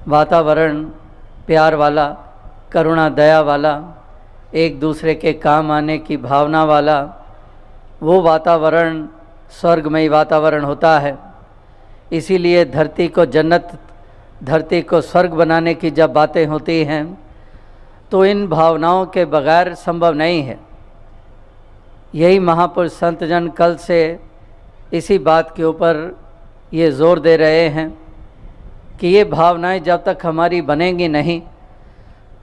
वातावरण प्यार वाला, करुणा दया वाला, एक दूसरे के काम आने की भावना वाला, वो वातावरण स्वर्गमयी वातावरण होता है। इसीलिए धरती को जन्नत, धरती को स्वर्ग बनाने की जब बातें होती हैं तो इन भावनाओं के बगैर संभव नहीं है। यही महापुरुष संत जन कल से इसी बात के ऊपर ये जोर दे रहे हैं कि ये भावनाएं जब तक हमारी बनेंगी नहीं,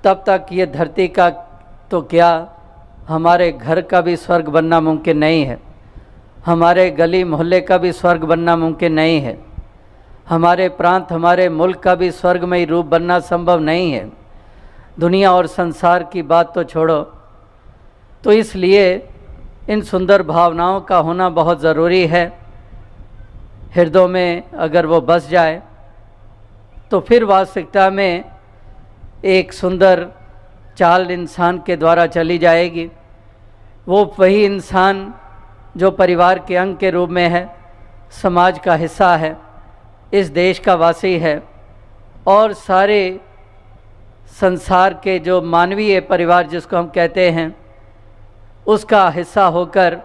तब तक ये धरती का तो क्या, हमारे घर का भी स्वर्ग बनना मुमकिन नहीं है, हमारे गली मोहल्ले का भी स्वर्ग बनना मुमकिन नहीं है, हमारे प्रांत, हमारे मुल्क का भी स्वर्गमयी रूप बनना संभव नहीं है। दुनिया और संसार की बात तो छोड़ो। तो इसलिए इन सुंदर भावनाओं का होना बहुत ज़रूरी है। हृदयों में अगर वो बस जाए तो फिर वास्तविकता में एक सुंदर चाल इंसान के द्वारा चली जाएगी। वो वही इंसान जो परिवार के अंग के रूप में है, समाज का हिस्सा है, इस देश का वासी है और सारे संसार के जो मानवीय परिवार जिसको हम कहते हैं उसका हिस्सा होकर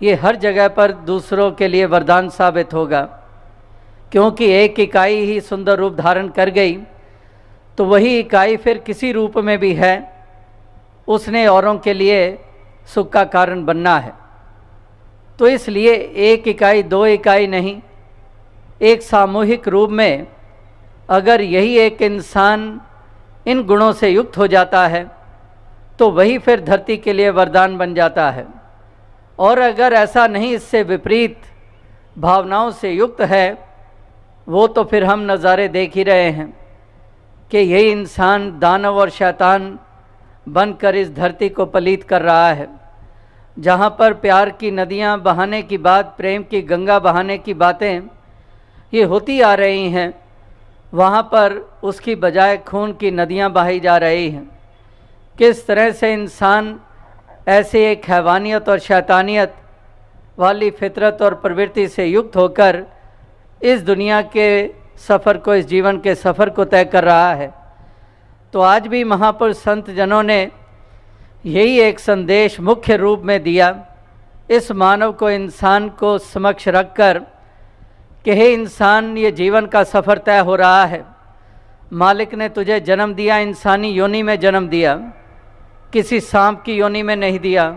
ये हर जगह पर दूसरों के लिए वरदान साबित होगा। क्योंकि एक इकाई ही सुंदर रूप धारण कर गई तो वही इकाई फिर किसी रूप में भी है, उसने औरों के लिए सुख का कारण बनना है। तो इसलिए एक इकाई, दो इकाई नहीं, एक सामूहिक रूप में अगर यही एक इंसान इन गुणों से युक्त हो जाता है तो वही फिर धरती के लिए वरदान बन जाता है। और अगर ऐसा नहीं, इससे विपरीत भावनाओं से युक्त है, वो तो फिर हम नज़ारे देख ही रहे हैं कि यही इंसान दानव और शैतान बनकर इस धरती को पलीत कर रहा है। जहाँ पर प्यार की नदियाँ बहाने की बात, प्रेम की गंगा बहाने की बातें ये होती आ रही हैं, वहाँ पर उसकी बजाय खून की नदियाँ बहाई जा रही हैं। किस तरह से इंसान ऐसे एक हैवानियत और शैतानियत वाली फितरत और प्रवृत्ति से युक्त होकर इस दुनिया के सफ़र को, इस जीवन के सफ़र को तय कर रहा है। तो आज भी महापुरुष संत जनों ने यही एक संदेश मुख्य रूप में दिया, इस मानव को, इंसान को समक्ष रखकर कि हे इंसान, ये जीवन का सफ़र तय हो रहा है। मालिक ने तुझे जन्म दिया, इंसानी योनि में जन्म दिया, किसी सांप की योनि में नहीं दिया,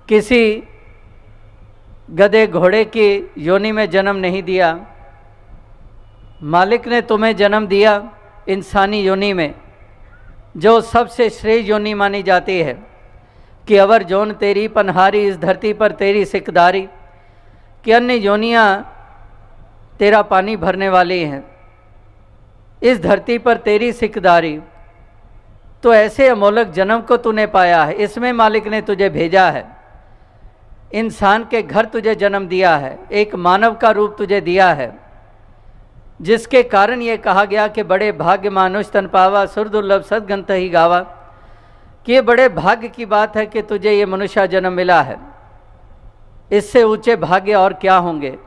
किसी गधे घोड़े की योनि में जन्म नहीं दिया। मालिक ने तुम्हें जन्म दिया इंसानी योनि में, जो सबसे श्रेष्ठ योनि मानी जाती है कि अवर जोन तेरी पनहारी, इस धरती पर तेरी सिकदारी, कि अन्य योनियाँ तेरा पानी भरने वाली हैं, इस धरती पर तेरी सिकदारी। तो ऐसे अमोलक जन्म को तूने पाया है, इसमें मालिक ने तुझे भेजा है, इंसान के घर तुझे जन्म दिया है, एक मानव का रूप तुझे दिया है, जिसके कारण ये कहा गया कि बड़े भाग्य मानुष तन पावा, सुरदुर्लभ सदगंत ही गावा, कि ये बड़े भाग्य की बात है कि तुझे ये मनुष्य जन्म मिला है। इससे ऊंचे भाग्य और क्या होंगे।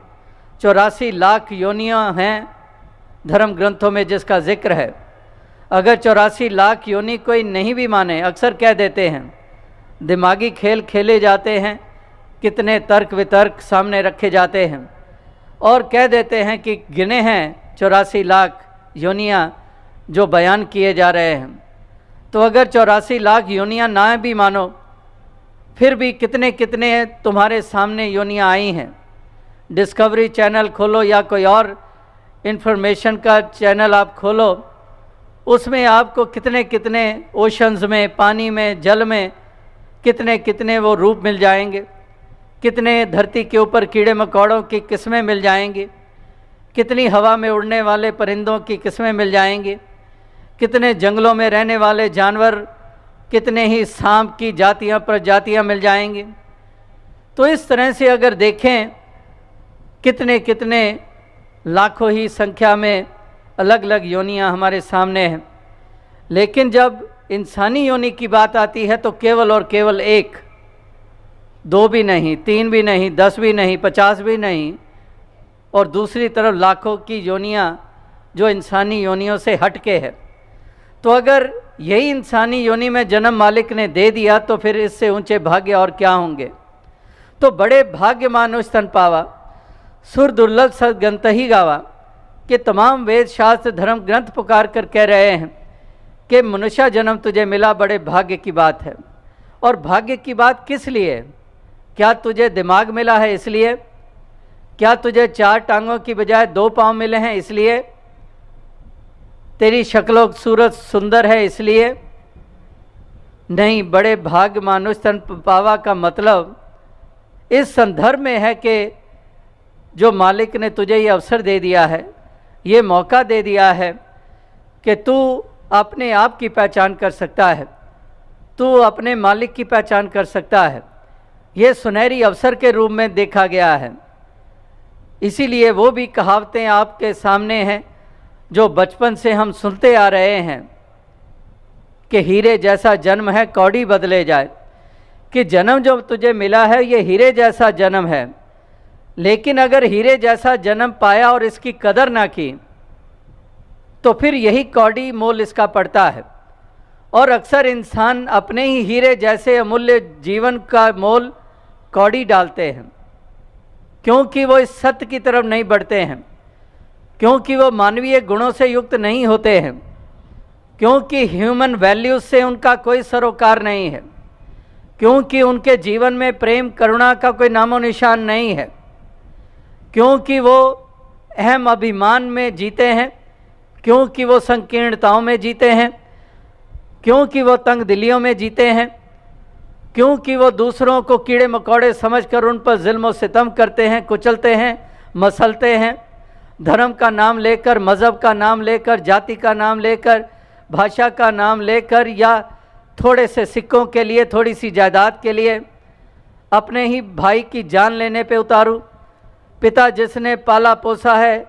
84 लाख योनियाँ हैं धर्म ग्रंथों में जिसका जिक्र है। अगर 84 लाख योनि कोई नहीं भी माने, अक्सर कह देते हैं, दिमागी खेल खेले जाते हैं, कितने तर्क वितर्क सामने रखे जाते हैं और कह देते हैं कि गिने हैं 84 लाख योनियाँ जो बयान किए जा रहे हैं। तो अगर 84 लाख योनियाँ ना भी मानो, फिर भी कितने कितने तुम्हारे सामने योनियाँ आई हैं। डिस्कवरी चैनल खोलो या कोई और इन्फॉर्मेशन का चैनल आप खोलो, उसमें आपको कितने कितने ओशंस में, पानी में, जल में कितने कितने वो रूप मिल जाएंगे, कितने धरती के ऊपर कीड़े मकोड़ों की किस्में मिल जाएंगी, कितनी हवा में उड़ने वाले परिंदों की किस्में मिल जाएंगी, कितने जंगलों में रहने वाले जानवर, कितने ही सांप की जातियाँ प्रजातियाँ मिल जाएंगी। तो इस तरह से अगर देखें, कितने कितने लाखों ही संख्या में अलग अलग योनियाँ हमारे सामने हैं। लेकिन जब इंसानी योनि की बात आती है तो केवल और केवल एक, दो भी नहीं, तीन भी नहीं, 10 भी नहीं, 50 भी नहीं, और दूसरी तरफ लाखों की योनियाँ जो इंसानी योनियों से हटके है। तो अगर यही इंसानी योनि में जन्म मालिक ने दे दिया तो फिर इससे ऊंचे भाग्य और क्या होंगे। तो बड़े भाग्य मानुष तन पावा, सुर दुर्लभ सदगंत ही गावा, कि तमाम वेद शास्त्र धर्म ग्रंथ पुकार कर कह रहे हैं कि मनुष्य जन्म तुझे मिला, बड़े भाग्य की बात है। और भाग्य की बात किस लिए? क्या तुझे दिमाग मिला है इसलिए? क्या तुझे 4 टांगों की बजाय 2 पांव मिले हैं इसलिए? तेरी शक्लो सूरत सुंदर है इसलिए? नहीं, बड़े भाग्य मानुष तन पावा का मतलब इस संदर्भ में है कि जो मालिक ने तुझे ये अवसर दे दिया है, ये मौका दे दिया है कि तू अपने आप की पहचान कर सकता है, तू अपने मालिक की पहचान कर सकता है। ये सुनहरी अवसर के रूप में देखा गया है। इसीलिए वो भी कहावतें आपके सामने हैं जो बचपन से हम सुनते आ रहे हैं कि हीरे जैसा जन्म है कौड़ी बदले जाए, कि जन्म जो तुझे मिला है ये हीरे जैसा जन्म है। लेकिन अगर हीरे जैसा जन्म पाया और इसकी कदर ना की तो फिर यही कौड़ी मोल इसका पड़ता है। और अक्सर इंसान अपने ही हीरे जैसे अमूल्य जीवन का मोल कौड़ी डालते हैं, क्योंकि वो इस सत्य की तरफ नहीं बढ़ते हैं, क्योंकि वो मानवीय गुणों से युक्त नहीं होते हैं, क्योंकि ह्यूमन वैल्यूज से उनका कोई सरोकार नहीं है, क्योंकि उनके जीवन में प्रेम करुणा का कोई नामो निशान नहीं है, क्योंकि वो अहम अभिमान में जीते हैं, क्योंकि वो संकीर्णताओं में जीते हैं, क्योंकि वो तंग दिलियों में जीते हैं, क्योंकि वो दूसरों को कीड़े मकोड़े समझकर उन पर जुल्म और सितम करते हैं, कुचलते हैं, मसलते हैं। धर्म का नाम लेकर, मज़हब का नाम लेकर, जाति का नाम लेकर, भाषा का नाम लेकर, या थोड़े से सिक्कों के लिए, थोड़ी सी जायदाद के लिए अपने ही भाई की जान लेने पे उतारू। पिता जिसने पाला पोसा है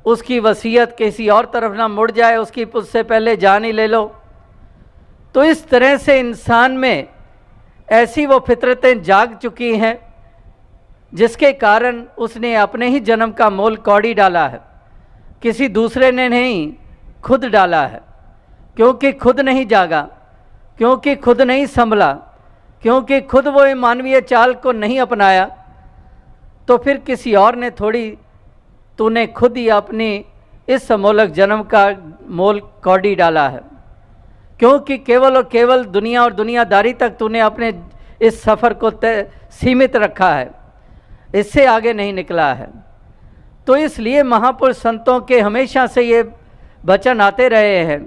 उसकी वसीयत किसी और तरफ ना मुड़ जाए, उसकी उससे पहले जान ही ले लो। तो इस तरह से इंसान में ऐसी वो फितरतें जाग चुकी हैं जिसके कारण उसने अपने ही जन्म का मोल कौड़ी डाला है, किसी दूसरे ने नहीं, खुद डाला है। क्योंकि खुद नहीं जागा, क्योंकि खुद नहीं संभला, क्योंकि खुद वो मानवीय चाल को नहीं अपनाया, तो फिर किसी और ने थोड़ी, तूने खुद ही अपनी इस अमोलक जन्म का मोल कौड़ी डाला है। क्योंकि केवल और केवल दुनिया और दुनियादारी तक तूने अपने इस सफ़र को सीमित रखा है, इससे आगे नहीं निकला है। तो इसलिए महापुरुष संतों के हमेशा से ये वचन आते रहे हैं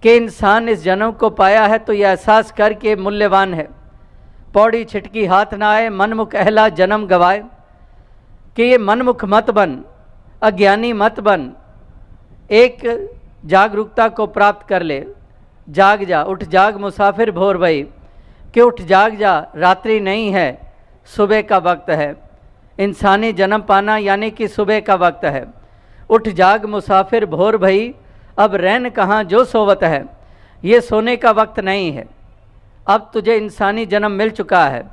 कि इंसान इस जन्म को पाया है तो यह एहसास करके मूल्यवान है। पौड़ी छिटकी हाथ ना आए, मनमुख अहला जन्म गवाए, कि ये मनमुख मत बन, अज्ञानी मत बन, एक जागरूकता को प्राप्त कर ले। जाग जा, उठ जाग मुसाफिर भोर भई, कि उठ जाग जा, रात्रि नहीं है, सुबह का वक्त है। इंसानी जन्म पाना यानी कि सुबह का वक्त है। उठ जाग मुसाफिर भोर भई, अब रैन कहाँ जो सोवत है। ये सोने का वक्त नहीं है, अब तुझे इंसानी जन्म मिल चुका है,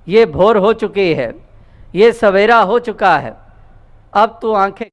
ये भोर हो चुकी है, ये सवेरा हो चुका है। अब तू आंखें